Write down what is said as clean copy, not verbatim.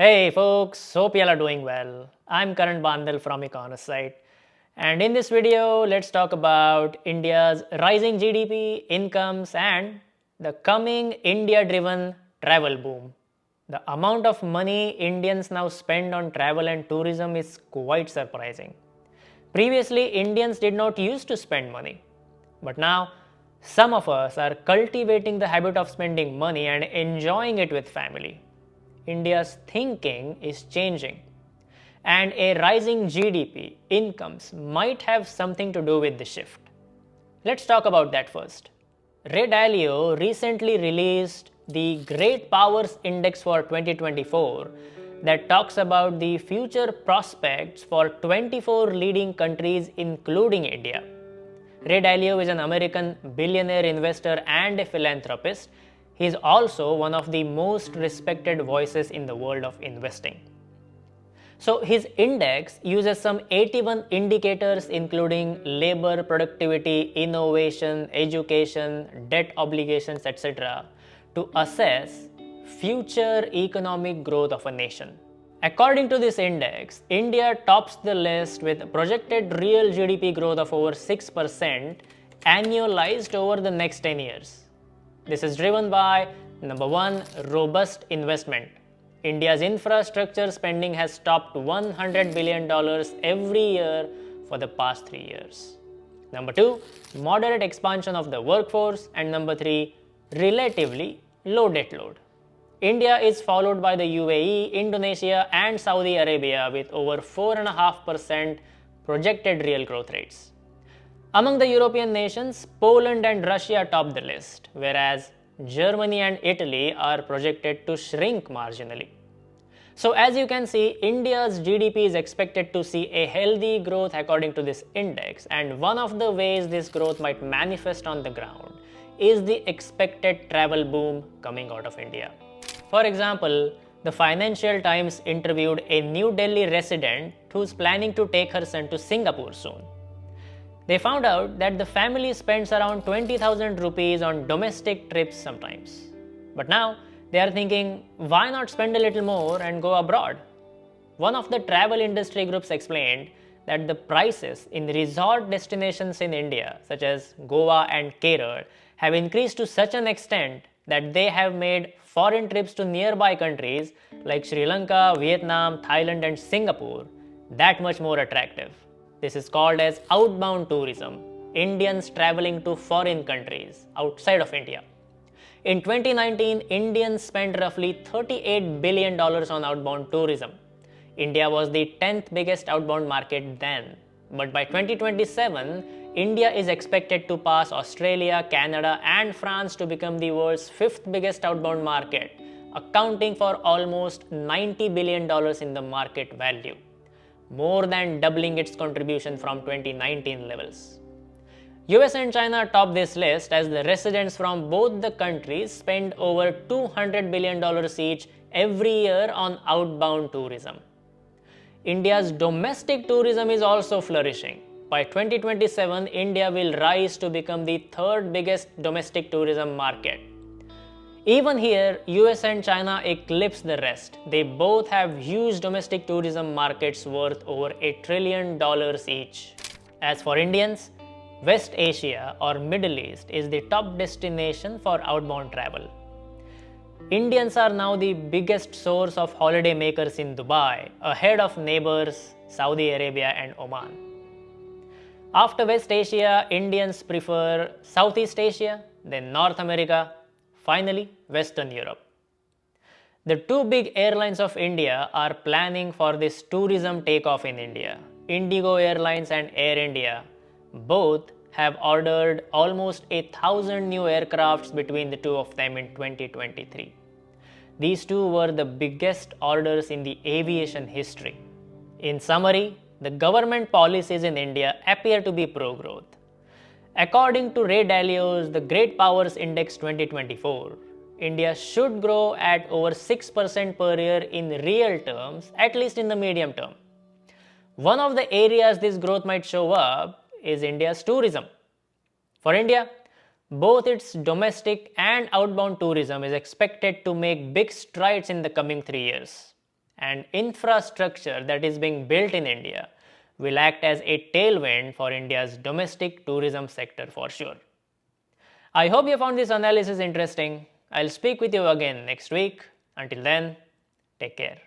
Hey folks, hope you all are doing well. I'm Karan Bandal from Econosite, and in this video, let's talk about India's rising GDP, incomes, and the coming India-driven travel boom. The amount of money Indians now spend on travel and tourism is quite surprising. Previously, Indians did not used to spend money, but now some of us are cultivating the habit of spending money and enjoying it with family. India's thinking is changing, and a rising GDP incomes might have something to do with the shift. Let's talk about that first. Ray Dalio recently released the Great Powers Index for 2024 that talks about the future prospects for 24 leading countries including India. Ray Dalio is an American billionaire investor and a philanthropist. He is also one of the most respected voices in the world of investing. So his index uses some 81 indicators including labor, productivity, innovation, education, debt obligations, etc. to assess future economic growth of a nation. According to this index, India tops the list with projected real GDP growth of over 6% annualized over the next 10 years. This is driven by number 1, robust investment. India's infrastructure spending has topped $100 billion every year for the past 3 years. Number 2, moderate expansion of the workforce. And number 3, relatively low debt load. India is followed by the UAE, Indonesia, and Saudi Arabia with over 4.5% projected real growth rates. Among the European nations, Poland and Russia top the list, whereas Germany and Italy are projected to shrink marginally. So as you can see, India's GDP is expected to see a healthy growth according to this index, and one of the ways this growth might manifest on the ground is the expected travel boom coming out of India. For example, the Financial Times interviewed a New Delhi resident who's planning to take her son to Singapore soon. They found out that the family spends around 20,000 rupees on domestic trips sometimes. But now they are thinking, why not spend a little more and go abroad? One of the travel industry groups explained that the prices in resort destinations in India, such as Goa and Kerala, have increased to such an extent that they have made foreign trips to nearby countries like Sri Lanka, Vietnam, Thailand, and Singapore that much more attractive. This is called as outbound tourism, Indians traveling to foreign countries outside of India. In 2019, Indians spent roughly $38 billion on outbound tourism. India was the 10th biggest outbound market then. But by 2027, India is expected to pass Australia, Canada, and France to become the world's 5th biggest outbound market, accounting for almost $90 billion in the market value, more than doubling its contribution from 2019 levels. US and China top this list as the residents from both the countries spend over $200 billion each every year on outbound tourism. India's domestic tourism is also flourishing. By 2027, India will rise to become the 3rd biggest domestic tourism market. Even here, US and China eclipse the rest. They both have huge domestic tourism markets worth over $1 trillion each. As for Indians, West Asia or Middle East is the top destination for outbound travel. Indians are now the biggest source of holiday makers in Dubai, ahead of neighbors Saudi Arabia and Oman. After West Asia, Indians prefer Southeast Asia, then North America, finally Western Europe. The 2 big airlines of India are planning for this tourism takeoff in India. Indigo Airlines and Air India both have ordered almost 1,000 new aircrafts between the two of them in 2023. These two were the biggest orders in the aviation history. In summary, the government policies in India appear to be pro-growth. According to Ray Dalio's The Great Powers Index 2024, India should grow at over 6% per year in real terms, at least in the medium term. One of the areas this growth might show up is India's tourism. For India, both its domestic and outbound tourism is expected to make big strides in the coming 3 years. and infrastructure that is being built in India will act as a tailwind for India's domestic tourism sector for sure. I hope you found this analysis interesting. I'll speak with you again next week. Until then, take care.